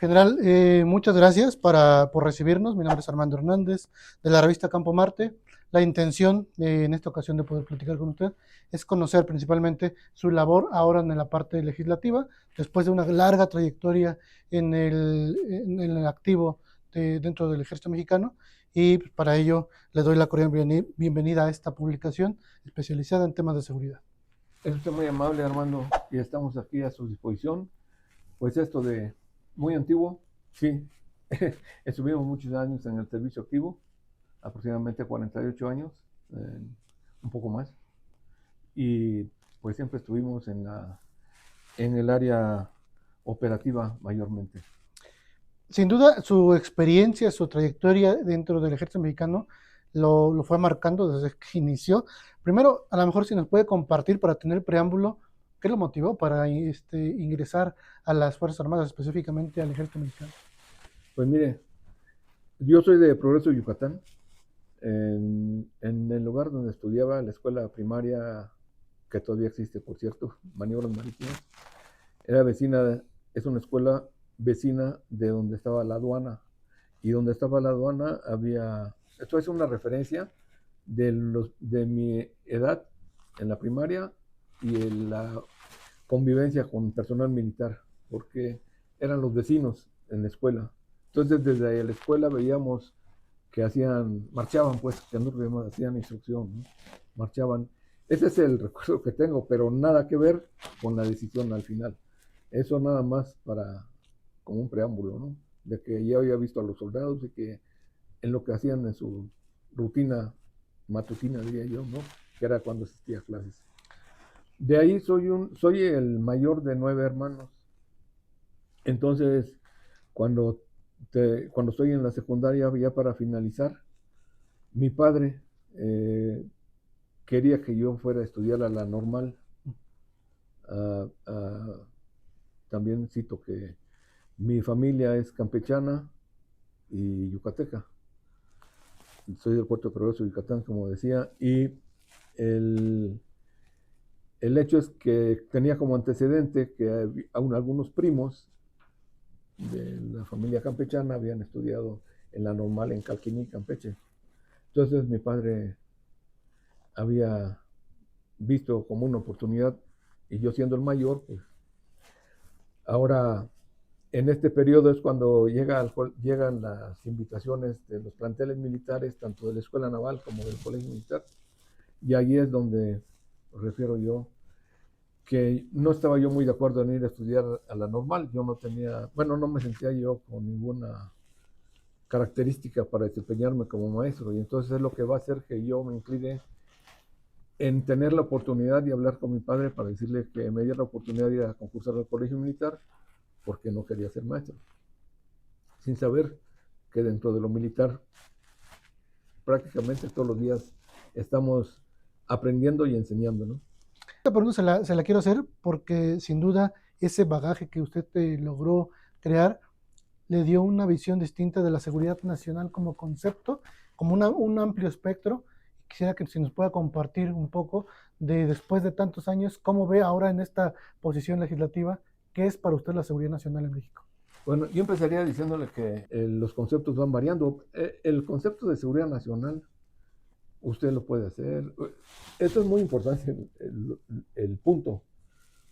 General, muchas gracias por recibirnos. Mi nombre es Armando Hernández, de la revista Campo Marte. La intención en esta ocasión de poder platicar con usted es conocer principalmente su labor ahora en la parte legislativa, después de una larga trayectoria en el activo dentro del ejército mexicano. Y para ello le doy la cordial bienvenida a esta publicación especializada en temas de seguridad. Es usted muy amable, Armando, y estamos aquí a su disposición. Pues esto de muy antiguo, sí, estuvimos muchos años en el servicio activo, aproximadamente 48 años, un poco más, y pues siempre estuvimos en el área operativa mayormente. Sin duda, su experiencia, su trayectoria dentro del ejército mexicano lo fue marcando desde que inició. Primero, a lo mejor si nos puede compartir para tener el preámbulo, ¿qué lo motivó para ingresar a las Fuerzas Armadas, específicamente al ejército mexicano? Pues mire, yo soy de Progreso, Yucatán. En el lugar donde estudiaba, la escuela primaria, que todavía existe, por cierto, Maniobras Marítimas, era vecina, es una escuela vecina de donde estaba la aduana. Y donde estaba la aduana había, esto es una referencia de mi edad en la primaria y en la convivencia con personal militar, porque eran los vecinos en la escuela. Entonces desde la escuela veíamos que marchaban pues, que nosotros hacían instrucción, ¿no? Marchaban. Ese es el recuerdo que tengo, pero nada que ver con la decisión al final. Eso nada más como un preámbulo, ¿no? De que ya había visto a los soldados y que en lo que hacían en su rutina matutina, diría yo, ¿no? Que era cuando asistía a clases. De ahí soy el mayor de 9 hermanos. Entonces, cuando, cuando estoy en la secundaria, ya para finalizar, mi padre quería que yo fuera a estudiar a la normal. Uh, uh, También cito que mi familia es campechana y yucateca. Soy del Puerto de Progreso, Yucatán, como decía, y el, el hecho es que tenía como antecedente que aún algunos primos de la familia campechana habían estudiado en la normal en Calquiní, Campeche. Entonces mi padre había visto como una oportunidad, y yo siendo el mayor, pues ahora en este periodo es cuando llegan las invitaciones de los planteles militares, tanto de la Escuela Naval como del Colegio Militar, y allí es donde refiero yo que no estaba yo muy de acuerdo en ir a estudiar a la normal. Yo no tenía, bueno, no me sentía yo con ninguna característica para desempeñarme como maestro, y entonces es lo que va a hacer que yo me incline en tener la oportunidad de hablar con mi padre para decirle que me diera la oportunidad de ir a concursar al Colegio Militar, porque no quería ser maestro, sin saber que dentro de lo militar prácticamente todos los días estamos aprendiendo y enseñando, ¿no? Esta pregunta se la quiero hacer porque sin duda ese bagaje que usted logró crear le dio una visión distinta de la seguridad nacional como concepto, como un amplio espectro. Quisiera que si nos pueda compartir un poco de después de tantos años, cómo ve ahora en esta posición legislativa, qué es para usted la seguridad nacional en México. Bueno, yo empezaría diciéndole que los conceptos van variando. El concepto de seguridad nacional, usted lo puede hacer. Esto es muy importante, el punto,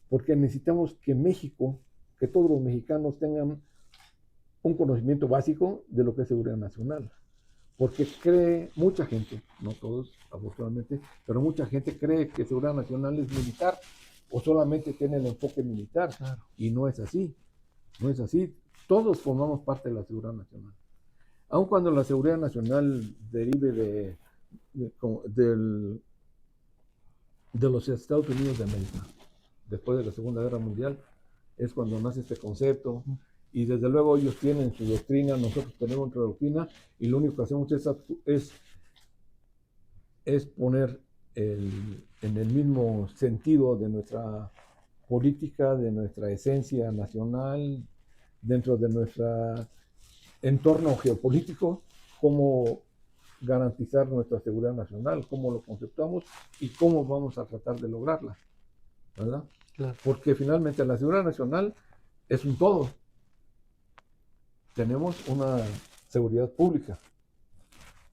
porque necesitamos que México, que todos los mexicanos tengan un conocimiento básico de lo que es seguridad nacional. Porque cree mucha gente, no todos afortunadamente, pero mucha gente cree que seguridad nacional es militar o solamente tiene el enfoque militar. Claro. Y no es así, no es así. Todos formamos parte de la seguridad nacional. Aun cuando la seguridad nacional derive de los Estados Unidos de América, después de la Segunda Guerra Mundial, es cuando nace este concepto. Y desde luego ellos tienen su doctrina, nosotros tenemos nuestra doctrina, y lo único que hacemos es poner en el mismo sentido de nuestra política, de nuestra esencia nacional, dentro de nuestro entorno geopolítico, cómo garantizar nuestra seguridad nacional, cómo lo conceptuamos y cómo vamos a tratar de lograrla, ¿verdad? Claro. Porque finalmente la seguridad nacional es un todo. tenemos una seguridad pública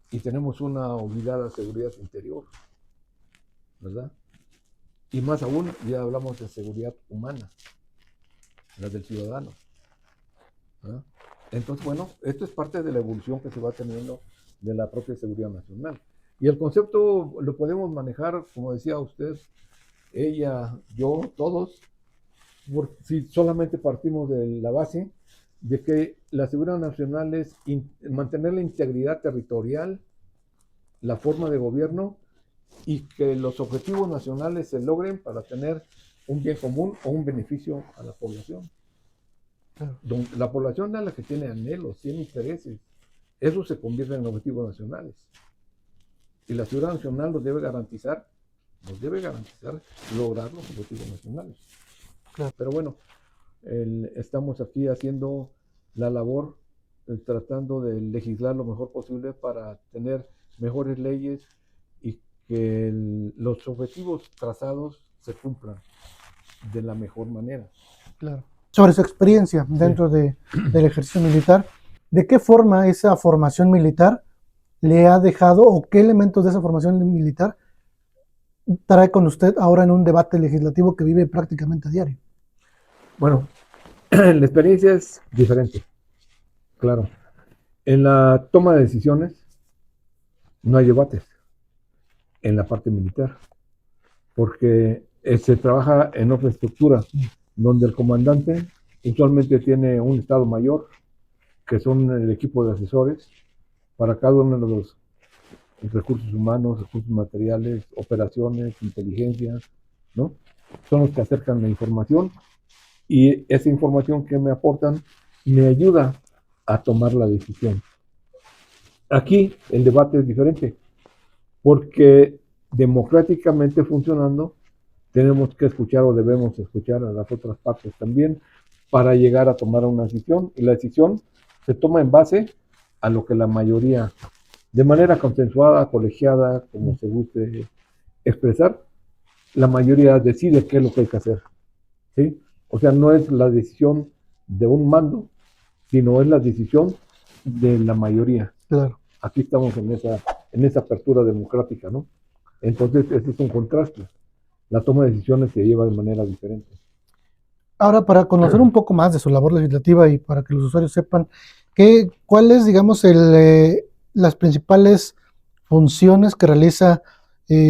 y tenemos una olvidada seguridad interior, ¿verdad? Y más aún, ya hablamos de seguridad humana, la del ciudadano, ¿verdad? Entonces, bueno, esto es parte de la evolución que se va teniendo de la propia seguridad nacional. Y el concepto lo podemos manejar, como decía usted, ella, yo, todos, si solamente partimos de la base de que la seguridad nacional es mantener la integridad territorial, la forma de gobierno y que los objetivos nacionales se logren para tener un bien común o un beneficio a la población. Claro. La población es la que tiene anhelos, tiene intereses. Eso se convierte en objetivos nacionales. Y la seguridad nacional nos debe garantizar lograr los objetivos nacionales. Claro. Pero bueno, estamos aquí haciendo la labor, tratando de legislar lo mejor posible para tener mejores leyes y que los objetivos trazados se cumplan de la mejor manera. Claro. Sobre su experiencia dentro del ejercicio militar, ¿de qué forma esa formación militar le ha dejado o qué elementos de esa formación militar trae con usted ahora en un debate legislativo que vive prácticamente a diario? Bueno, la experiencia es diferente, claro. En la toma de decisiones no hay debates en la parte militar, porque se trabaja en otra estructura, donde el comandante usualmente tiene un estado mayor, que son el equipo de asesores, para cada uno de los recursos humanos, recursos materiales, operaciones, inteligencia, ¿no? Son los que acercan la información y esa información que me aportan me ayuda a tomar la decisión. Aquí el debate es diferente, porque democráticamente funcionando tenemos que escuchar o debemos escuchar a las otras partes también para llegar a tomar una decisión, y la decisión se toma en base a lo que la mayoría, de manera consensuada, colegiada, como se guste expresar, la mayoría decide qué es lo que hay que hacer, ¿sí? O sea, no es la decisión de un mando, sino es la decisión de la mayoría. Claro. Aquí estamos en esa apertura democrática, ¿no? Entonces, ese es un contraste. La toma de decisiones se lleva de manera diferente. Ahora, para conocer un poco más de su labor legislativa y para que los usuarios sepan, ¿cuáles, digamos, las principales funciones que realiza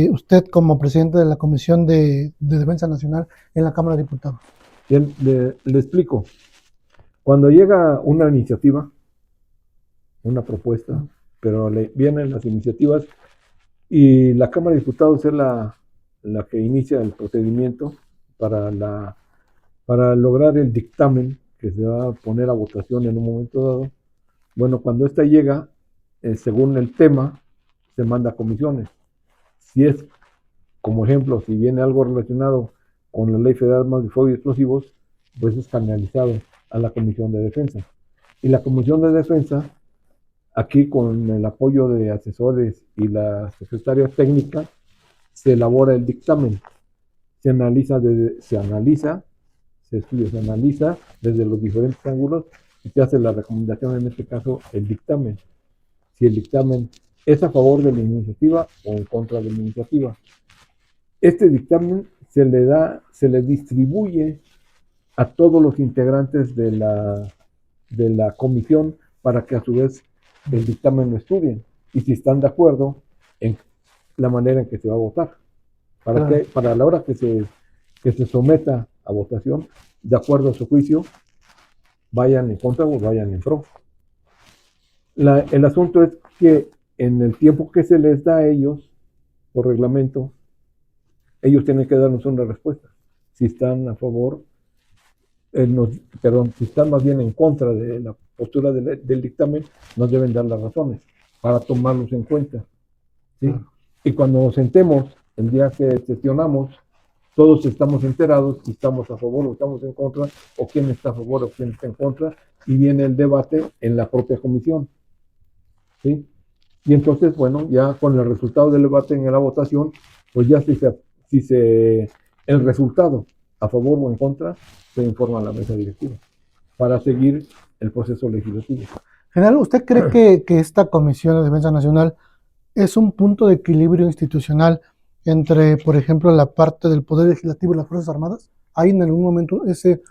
usted como presidente de la Comisión de Defensa Nacional en la Cámara de Diputados? Bien, le explico. Cuando llega una iniciativa, una propuesta, pero vienen las iniciativas y la Cámara de Diputados es la que inicia el procedimiento para lograr el dictamen que se va a poner a votación en un momento dado. Bueno, cuando esta llega, según el tema, se manda a comisiones. Si es, como ejemplo, si viene algo relacionado con la Ley Federal de Armas de Fuego y Explosivos, pues es canalizado a la Comisión de Defensa. Y la Comisión de Defensa, aquí con el apoyo de asesores y la secretaria técnica, se elabora el dictamen. Se analiza, se estudia, se analiza desde los diferentes ángulos y se hace la recomendación, en este caso, el dictamen. Si el dictamen es a favor de la iniciativa o en contra de la iniciativa. Este dictamen se le distribuye a todos los integrantes de la comisión para que a su vez el dictamen lo estudien y si están de acuerdo en la manera en que se va a votar. Para la hora que se someta a votación, de acuerdo a su juicio, vayan en contra o vayan en pro. El asunto es que en el tiempo que se les da a ellos, por reglamento, ellos tienen que darnos una respuesta. Si están a favor, si están más bien en contra de la postura del dictamen, nos deben dar las razones para tomarlos en cuenta, ¿sí? Y cuando nos sentemos, el día que sesionamos, todos estamos enterados si estamos a favor o estamos en contra, o quién está a favor o quién está en contra, y viene el debate en la propia comisión, ¿sí? Y entonces, bueno, ya con el resultado del debate en la votación, pues ya el resultado a favor o en contra, se informa a la mesa directiva. para seguir el proceso legislativo. General, ¿usted cree que esta Comisión de Defensa Nacional es un punto de equilibrio institucional entre, por ejemplo, la parte del Poder Legislativo y las Fuerzas Armadas? ¿Hay en algún momento ese,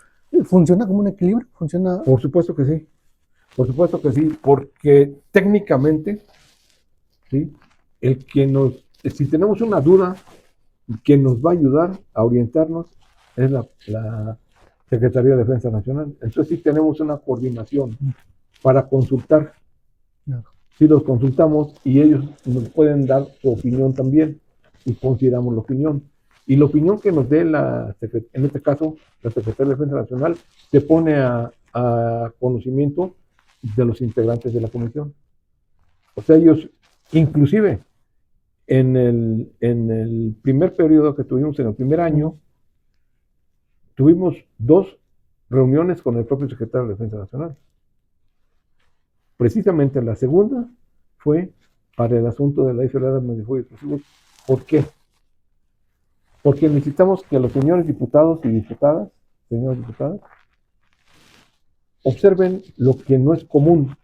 funciona como un equilibrio? ¿Funciona? Por supuesto que sí, por supuesto que sí, porque técnicamente, ¿sí? Si tenemos una duda, quien nos va a ayudar a orientarnos es la Secretaría de Defensa Nacional. Entonces sí tenemos una coordinación para consultar. Si los consultamos y ellos nos pueden dar su opinión también y consideramos la opinión. Y la opinión que nos dé en este caso la Secretaría de Defensa Nacional se pone a conocimiento de los integrantes de la comisión. O sea, ellos inclusive en el primer periodo que tuvimos, en el primer año, tuvimos 2 reuniones con el propio secretario de Defensa Nacional. Precisamente la segunda fue para el asunto de la Ley Federal de Armas de Fuego y Explosivos. ¿Por qué? Porque necesitamos que los señores diputados y diputadas, señoras diputadas, observen lo que no es común,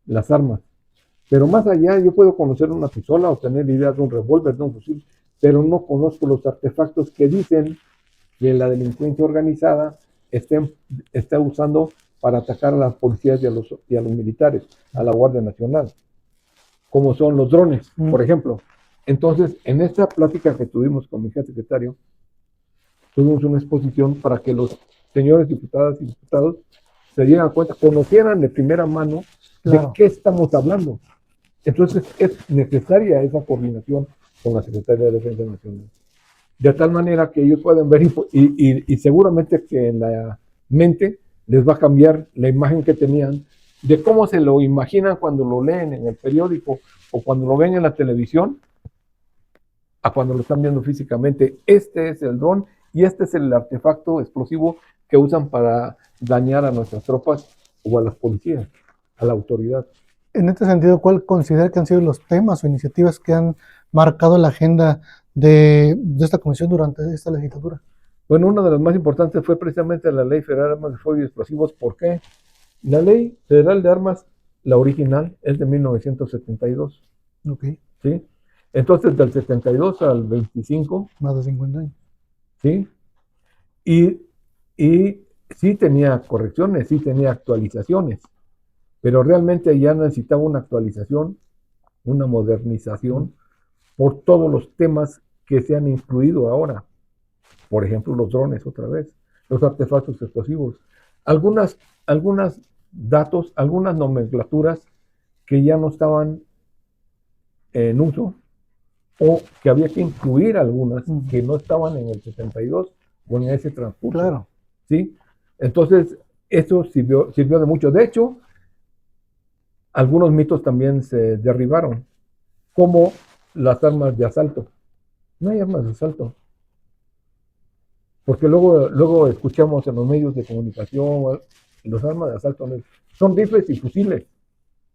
las armas. Pero más allá, yo puedo conocer una pistola o tener ideas de un revólver, de un fusil, pero no conozco los artefactos que dicen que la delincuencia organizada está usando para atacar a las policías y a los militares, a la Guardia Nacional, como son los drones, por ejemplo. Entonces, en esta plática que tuvimos con mi jefe secretario, tuvimos una exposición para que los señores diputadas y diputados se dieran cuenta, conocieran de primera mano de qué estamos hablando. Entonces, es necesaria esa coordinación con la Secretaría de Defensa Nacional. De tal manera que ellos pueden ver y seguramente que en la mente les va a cambiar la imagen que tenían de cómo se lo imaginan cuando lo leen en el periódico o cuando lo ven en la televisión a cuando lo están viendo físicamente. Este es el dron y este es el artefacto explosivo que usan para dañar a nuestras tropas o a las policías, a la autoridad. En este sentido, ¿cuál considera que han sido los temas o iniciativas que han marcado la agenda de esta comisión durante esta legislatura? Bueno, una de las más importantes fue precisamente la Ley Federal de Armas de Fuego y Explosivos. ¿Por qué? La Ley Federal de Armas, la original, es de 1972. Ok. ¿Sí? Entonces, del 72 al 25. Más de 50 años. ¿Sí? Y sí tenía correcciones, sí tenía actualizaciones, pero realmente ya necesitaba una actualización, una modernización por todos los temas que se han incluido ahora. Por ejemplo, los drones otra vez, los artefactos explosivos, algunos datos, algunas nomenclaturas que ya no estaban en uso o que había que incluir algunas que no estaban en el 72 o en ese transcurso. Claro. ¿Sí? Entonces, eso sirvió de mucho. De hecho, algunos mitos también se derribaron, como las armas de asalto. No hay armas de asalto. Porque luego escuchamos en los medios de comunicación, los armas de asalto son rifles y fusiles,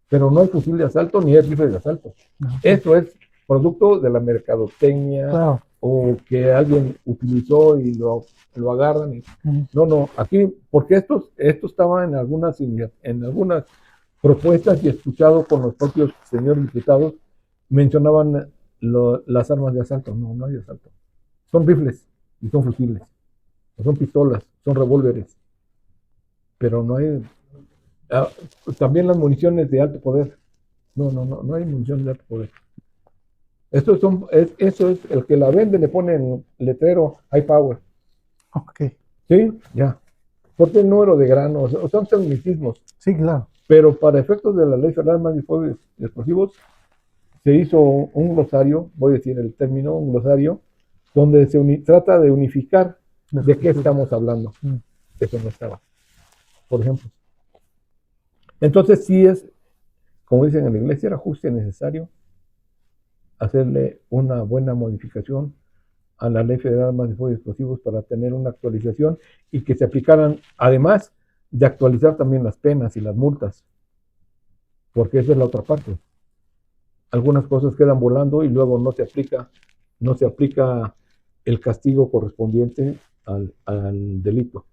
pero no hay fusil de asalto ni hay rifle de asalto. Eso es producto de la mercadotecnia, claro, o que alguien utilizó y lo agarran. No, aquí, porque estos estaban en algunas propuestas y escuchado con los propios señores diputados, mencionaban las armas de asalto. No hay asalto. Son rifles y son fusiles. Son pistolas, son revólveres, pero no hay. También las municiones de alto poder. No hay municiones de alto poder. Eso es el que la vende, le pone en letrero high power. Ok. ¿Sí? Ya. Porque el número de granos, son tecnicismos. Sí, claro. Pero para efectos de la Ley Federal de Armas de Fuego y Explosivos, se hizo un glosario, voy a decir el término, un glosario, donde se trata de unificar de qué estamos hablando. Eso no estaba, por ejemplo. Entonces sí es, como dicen en la iglesia, era justo y necesario hacerle una buena modificación a la Ley Federal de Armas de Fuego y Explosivos para tener una actualización y que se aplicaran, además de actualizar también las penas y las multas, porque esa es la otra parte. Algunas cosas quedan volando y luego no se aplica el castigo correspondiente al delito.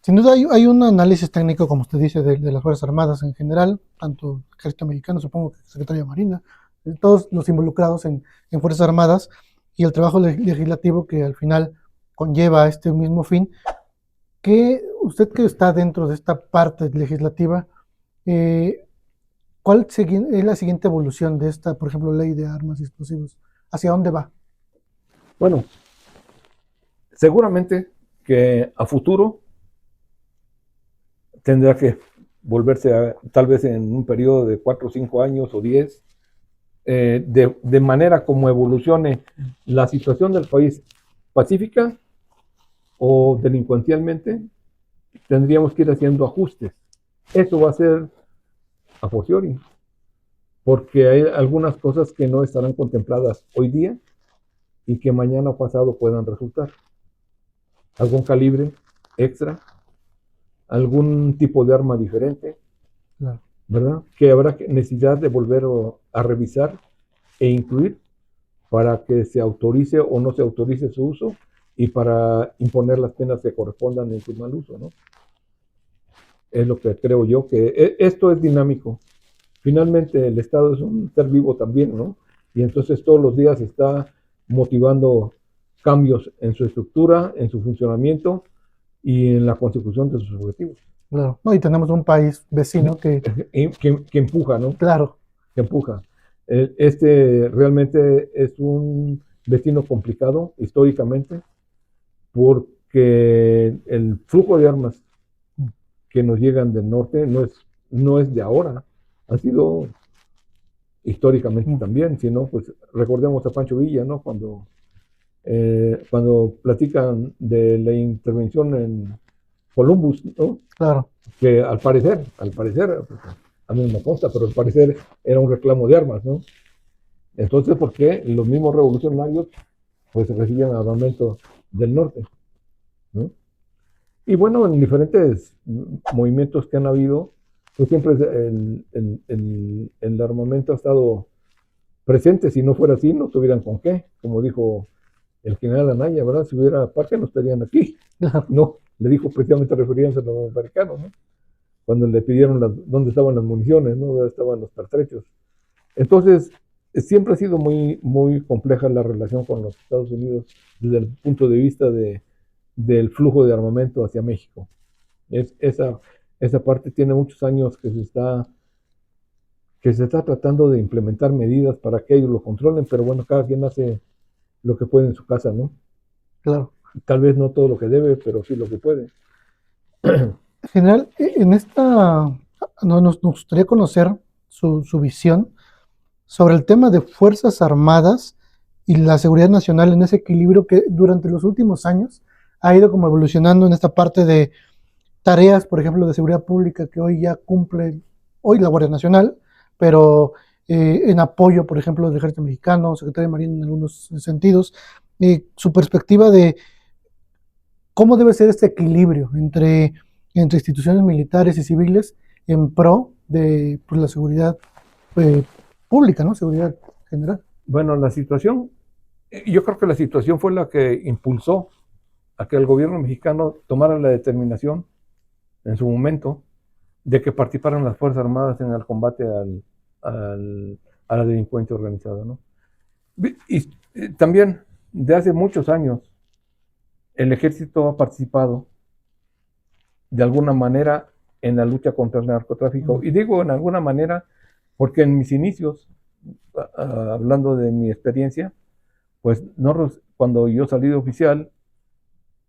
Sin duda hay un análisis técnico, como usted dice, de las Fuerzas Armadas en general, tanto el Ejército Mexicano, supongo que el Secretario de Marina, todos los involucrados en Fuerzas Armadas y el trabajo legislativo que al final conlleva este mismo fin. Que usted que está dentro de esta parte legislativa, eh, ¿cuál es la siguiente evolución de esta, por ejemplo, ley de armas y explosivos? ¿Hacia dónde va? Bueno, seguramente que a futuro tendrá que volverse tal vez en un periodo de 4 o 5 años o 10, de manera como evolucione la situación del país pacífica o delincuencialmente, tendríamos que ir haciendo ajustes. Eso va a ser a posteriori, porque hay algunas cosas que no estarán contempladas hoy día y que mañana o pasado puedan resultar. Algún calibre extra, algún tipo de arma diferente, Claro. ¿verdad? Que habrá necesidad de volver a revisar e incluir para que se autorice o no se autorice su uso y para imponer las penas que correspondan en su mal uso, ¿no? Es lo que creo yo, que esto es dinámico. Finalmente el Estado es un ser vivo también, ¿no? Y entonces todos los días está motivando cambios en su estructura, en su funcionamiento y en la consecución de sus objetivos. Claro. No, y tenemos un país vecino que, Que empuja, ¿no? claro, Que empuja. Este realmente es un vecino complicado históricamente porque el flujo de armas que nos llegan del norte no es de ahora, ha sido históricamente también, sino pues recordemos a Pancho Villa, ¿no? Cuando platican de la intervención en Columbus, ¿no? claro. Que al parecer, pues, a mí no me consta, pero al parecer era un reclamo de armas, ¿no? Entonces, ¿por qué los mismos revolucionarios pues recibían armamento del norte, ¿no? Y bueno, en diferentes movimientos que han habido, pues siempre el armamento ha estado presente. Si no fuera así, no tuvieran con qué, como dijo el general Anaya, ¿verdad? Si hubiera parque, no estarían aquí. Claro. No, le dijo precisamente refiriéndose a los americanos, ¿no? Cuando le pidieron dónde estaban las municiones, ¿no? Dónde estaban los pertrechos. Entonces, siempre ha sido muy, muy compleja la relación con los Estados Unidos desde el punto de vista del flujo de armamento hacia México. Esa parte tiene muchos años que se está tratando de implementar medidas para que ellos lo controlen, pero bueno, cada quien hace lo que puede en su casa, ¿no? Claro. Tal vez no todo lo que debe, pero sí lo que puede. En general, en esta, nos gustaría conocer su visión sobre el tema de Fuerzas Armadas y la seguridad nacional en ese equilibrio que durante los últimos años ha ido como evolucionando en esta parte de tareas, por ejemplo, de seguridad pública que hoy ya cumple, hoy la Guardia Nacional, pero en apoyo, por ejemplo, del Ejército Mexicano, Secretaría de Marina en algunos sentidos, su perspectiva de cómo debe ser este equilibrio entre instituciones militares y civiles en pro de pues, la seguridad eh, pública, ¿no? Seguridad general. Bueno, yo creo que la situación fue la que impulsó a que el gobierno mexicano tomara la determinación en su momento de que participaran las Fuerzas Armadas en el combate a la delincuencia organizada, ¿no? Y también, de hace muchos años, el ejército ha participado de alguna manera en la lucha contra el narcotráfico. Y digo en alguna manera porque en mis inicios, hablando de mi experiencia, pues cuando yo salí de oficial,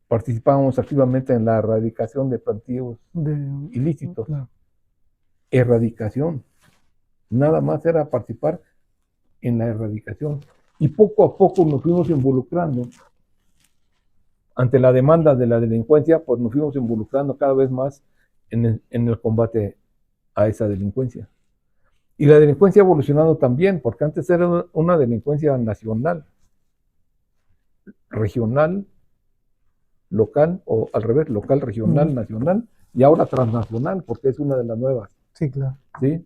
participábamos activamente en la erradicación de plantíos ilícitos. Claro. Erradicación. Nada más era participar en la erradicación. Y poco a poco nos fuimos involucrando. Ante la demanda de la delincuencia, pues nos fuimos involucrando cada vez más en el combate a esa delincuencia. Y la delincuencia ha evolucionado también, porque antes era una delincuencia nacional, regional, local, o al revés, local, regional, nacional, y ahora transnacional, porque es una de las nuevas. Sí, claro. ¿Sí?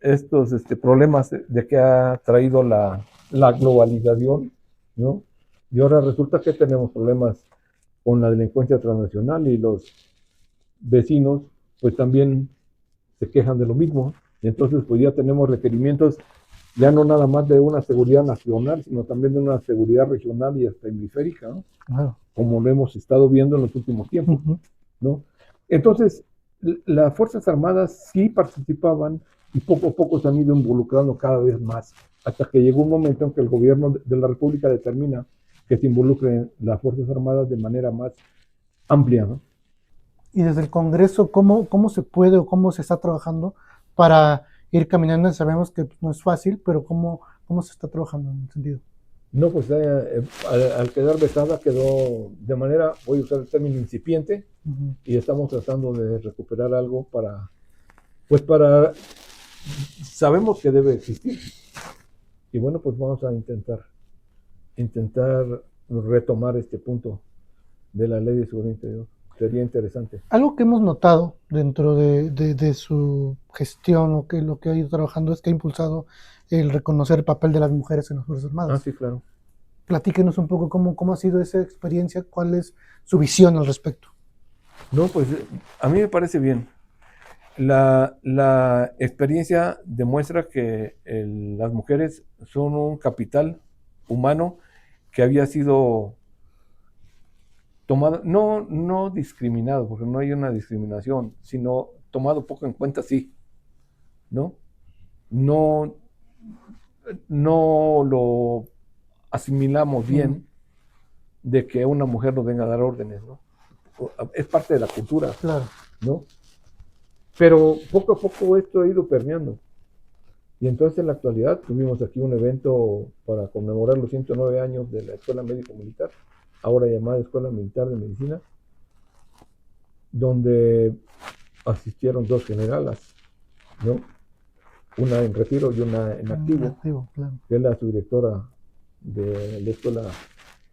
Estos problemas de que ha traído la globalización, ¿no? Y ahora resulta que tenemos problemas con la delincuencia transnacional y los vecinos pues también se quejan de lo mismo. Y entonces pues ya tenemos requerimientos ya no nada más de una seguridad nacional, sino también de una seguridad regional y hasta hemisférica, ¿no? Claro. Como lo hemos estado viendo en los últimos tiempos, ¿no? Entonces, las Fuerzas Armadas sí participaban y poco a poco se han ido involucrando cada vez más, hasta que llegó un momento en que el gobierno de la República determina que se involucren las Fuerzas Armadas de manera más amplia, ¿no? Y desde el Congreso, ¿cómo se puede o cómo se está trabajando para ir caminando? Sabemos que no es fácil, pero ¿cómo se está trabajando en el sentido? No, pues al quedar vetada quedó de manera, voy a usar el término incipiente, y estamos tratando de recuperar algo pues sabemos que debe existir. Y bueno, pues vamos a intentar retomar este punto de la Ley de Seguridad Interior. Sería interesante. Algo que hemos notado dentro de su gestión o que lo que ha ido trabajando es que ha impulsado el reconocer el papel de las mujeres en las Fuerzas Armadas. Sí, claro. Platíquenos un poco cómo ha sido esa experiencia, cuál es su visión al respecto. No, pues a mí me parece bien. La experiencia demuestra que las mujeres son un capital humano que había sido tomado, no discriminado, porque no hay una discriminación, sino tomado poco en cuenta, sí, ¿no? No, no lo asimilamos bien de que una mujer nos venga a dar órdenes, ¿no? Es parte de la cultura, claro, ¿no? Pero poco a poco esto ha ido permeando. Y entonces en la actualidad tuvimos aquí un evento para conmemorar los 109 años de la Escuela Médico Militar, ahora llamada Escuela Militar de Medicina, donde asistieron 2 generalas, ¿no? Una en retiro y una en activo, claro. que es la subdirectora de la Escuela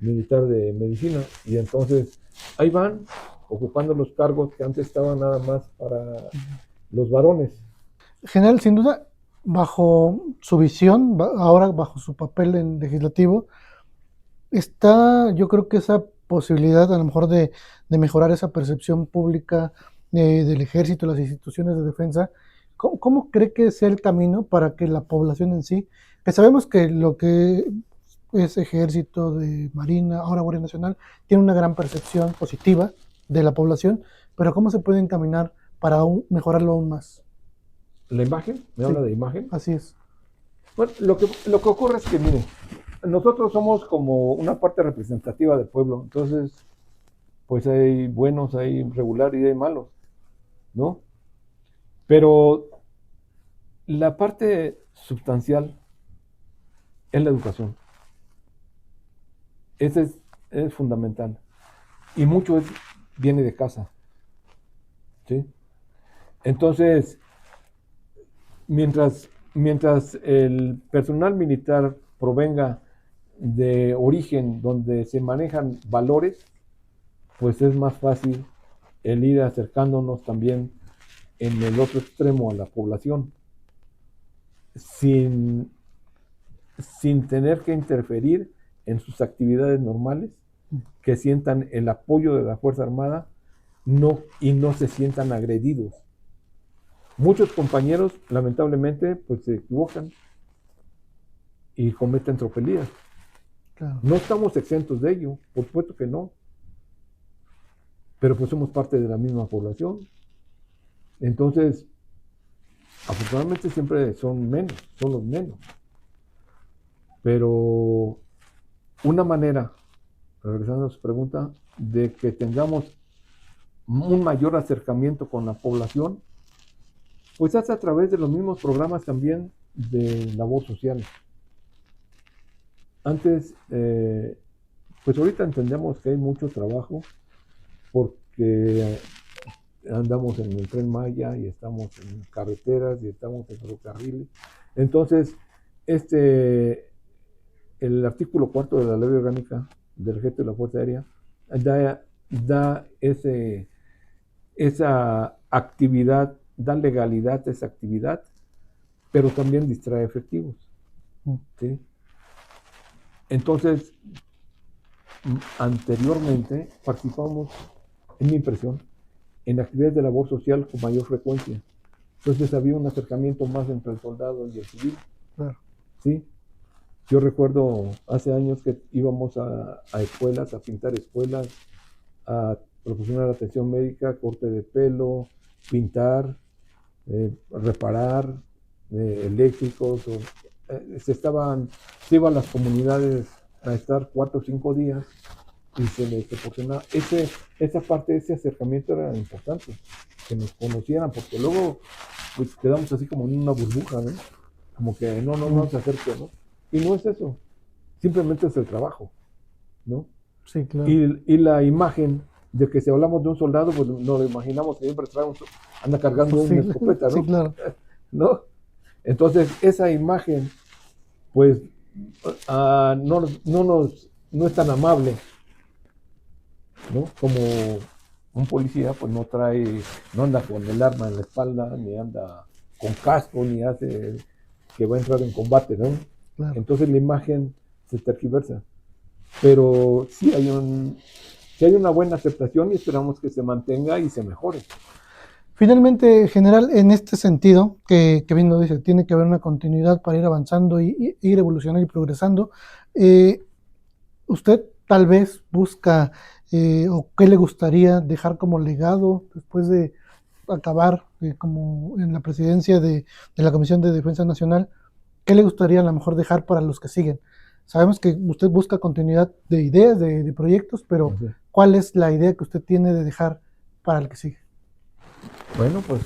Militar de Medicina. Y entonces ahí van ocupando los cargos que antes estaban nada más para los varones. General, sin duda, bajo su visión, ahora bajo su papel en legislativo, está, yo creo que esa posibilidad a lo mejor de mejorar esa percepción pública del ejército, las instituciones de defensa. ¿Cómo cree que sea el camino para que la población en sí, que sabemos que lo que es ejército, de marina, ahora Guardia Nacional, tiene una gran percepción positiva de la población, pero cómo se puede encaminar para mejorarlo aún más? ¿La imagen? ¿Me habla de imagen? Así es. Bueno, lo que ocurre es que, mire, nosotros somos como una parte representativa del pueblo, entonces, pues hay buenos, hay regulares y hay malos, ¿no? Pero la parte sustancial es la educación. Esa es fundamental. Y mucho viene de casa, ¿sí? Entonces, mientras el personal militar provenga de origen donde se manejan valores, pues es más fácil el ir acercándonos también en el otro extremo a la población, sin tener que interferir en sus actividades normales, que sientan el apoyo de la Fuerza Armada y no se sientan agredidos. Muchos compañeros, lamentablemente, pues se equivocan y cometen tropelías. Claro. No estamos exentos de ello, por supuesto que no. Pero pues somos parte de la misma población. Entonces, afortunadamente siempre son los menos. Pero una manera, regresando a su pregunta, de que tengamos un mayor acercamiento con la población, pues hace a través de los mismos programas también de labor social. Antes, pues ahorita entendemos que hay mucho trabajo porque andamos en el Tren Maya y estamos en carreteras y estamos en ferrocarriles. Entonces, el artículo 4 de la Ley Orgánica del Ejército de la Fuerza Aérea da esa actividad, da legalidad a esa actividad, pero también distrae efectivos, ¿sí? Entonces, anteriormente participamos, en mi impresión, en actividades de labor social con mayor frecuencia. Entonces había un acercamiento más entre el soldado y el civil. Claro. ¿Sí? Yo recuerdo hace años que íbamos a escuelas, a pintar escuelas, a proporcionar atención médica, corte de pelo, pintar, reparar, eléctricos. Se iban las comunidades a estar 4 o 5 días y se les proporcionaba. Esa parte, ese acercamiento era importante, que nos conocieran, porque luego pues quedamos así como en una burbuja, ¿no? Como que no se acerque, ¿no? Y no es eso, simplemente es el trabajo, ¿no? Sí, claro. Y la imagen de que si hablamos de un soldado, pues nos lo imaginamos que siempre anda cargando Pues una sí, escopeta, ¿no? sí, claro. ¿No? Entonces, esa imagen, pues, no es tan amable, ¿no? Como un policía, pues no anda con el arma en la espalda, ni anda con casco, ni hace que va a entrar en combate, ¿no? Claro. Entonces la imagen se tergiversa. Pero sí hay una buena aceptación y esperamos que se mantenga y se mejore. Finalmente, general, en este sentido, que bien lo dice, tiene que haber una continuidad para ir avanzando y ir evolucionando y progresando. ¿Usted tal vez busca o qué le gustaría dejar como legado después de acabar como en la presidencia de la Comisión de Defensa Nacional? ¿Qué le gustaría a lo mejor dejar para los que siguen? Sabemos que usted busca continuidad de ideas, de proyectos, pero Así. ¿cuál es la idea que usted tiene de dejar para el que sigue? Bueno, pues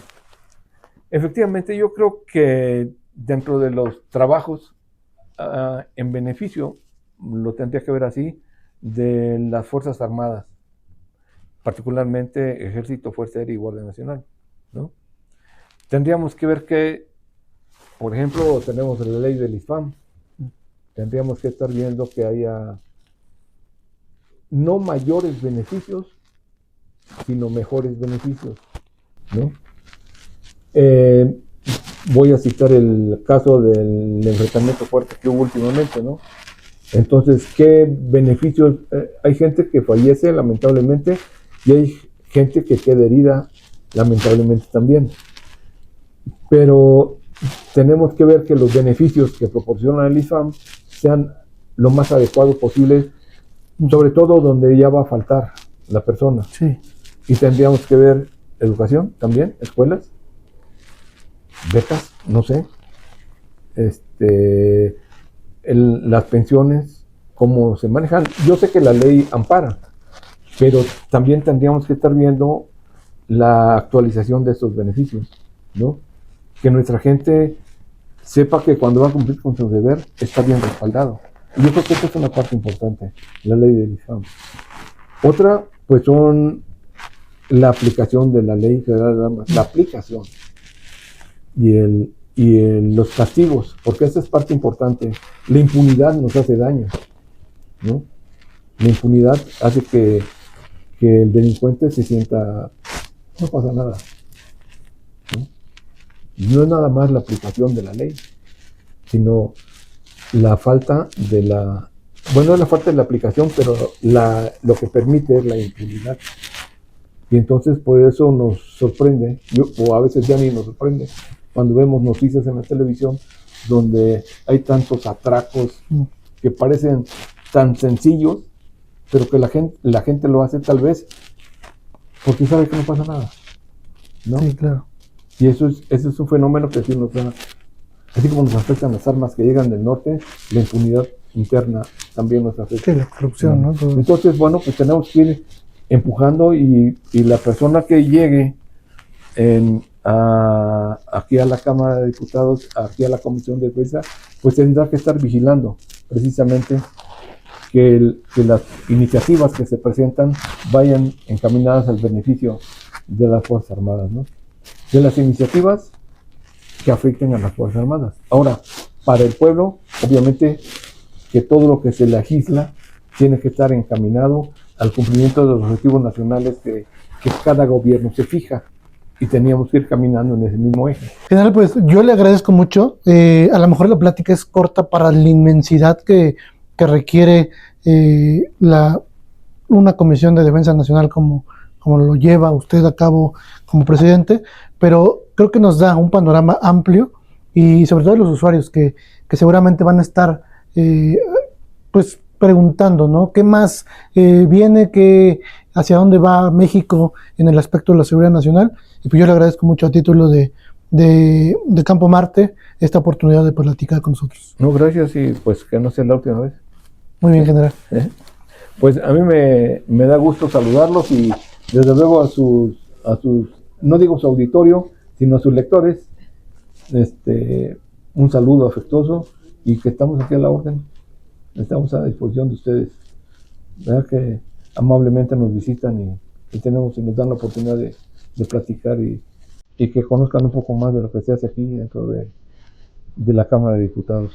efectivamente yo creo que dentro de los trabajos en beneficio, lo tendría que ver así, de las Fuerzas Armadas, particularmente Ejército, Fuerza Aérea y Guardia Nacional, ¿no? Tendríamos que ver que, por ejemplo, tenemos la ley del ISFAM, tendríamos que estar viendo que haya no mayores beneficios, sino mejores beneficios, ¿no? Voy a citar el caso del enfrentamiento fuerte que hubo últimamente, ¿no? Entonces, ¿qué beneficios? Hay gente que fallece lamentablemente y hay gente que queda herida lamentablemente también. Pero tenemos que ver que los beneficios que proporciona el ISFAM sean lo más adecuados posible, sobre todo donde ya va a faltar la persona. Sí. Y tendríamos que ver educación también, escuelas, becas, no sé, las pensiones, cómo se manejan. Yo sé que la ley ampara, pero también tendríamos que estar viendo la actualización de estos beneficios, ¿no? Que nuestra gente sepa que cuando va a cumplir con su deber está bien respaldado. Y yo creo que esta es una parte importante, la ley del ISFAM. Otra, pues son la aplicación de la Ley Federal de Armas, la aplicación y los castigos, porque esa es parte importante. La impunidad nos hace daño, ¿no? La impunidad hace que el delincuente se sienta, no pasa nada, ¿no? No es nada más la aplicación de la ley, sino la falta de la, bueno, la falta de la aplicación, pero lo que permite es la impunidad. Y entonces por eso nos sorprende, o a veces ya ni nos sorprende, cuando vemos noticias en la televisión donde hay tantos atracos que parecen tan sencillos, pero que la gente lo hace tal vez porque sabe que no pasa nada, ¿no? Sí, claro. Y eso es un fenómeno que sí nos da, así como nos afectan las armas que llegan del norte, la impunidad interna también nos afecta. Sí, la corrupción, ¿no? Todo. Entonces, bueno, pues tenemos que ir empujando y la persona que llegue aquí a la Cámara de Diputados, aquí a la Comisión de Defensa, pues tendrá que estar vigilando precisamente que las iniciativas que se presentan vayan encaminadas al beneficio de las Fuerzas Armadas, ¿no? De las iniciativas que afecten a las Fuerzas Armadas. Ahora, para el pueblo, obviamente que todo lo que se legisla tiene que estar encaminado al cumplimiento de los objetivos nacionales que cada gobierno se fija, y teníamos que ir caminando en ese mismo eje. General, pues yo le agradezco mucho. A lo mejor la plática es corta para la inmensidad que requiere una comisión de defensa nacional como lo lleva usted a cabo como presidente, pero creo que nos da un panorama amplio y sobre todo los usuarios que seguramente van a estar pues preguntando, ¿no? ¿Qué más viene? ¿Hacia dónde va México en el aspecto de la seguridad nacional? Y pues yo le agradezco mucho a título de Campo Marte esta oportunidad de platicar con nosotros. No, gracias y pues que no sea la última vez. Muy bien, general. Pues a mí me da gusto saludarlos y desde luego a sus, no digo su auditorio, sino a sus lectores, un saludo afectuoso y que estamos aquí a la orden, estamos a disposición de ustedes. ¿Verdad? Que amablemente nos visitan y nos dan la oportunidad de platicar y que conozcan un poco más de lo que se hace aquí dentro de la Cámara de Diputados.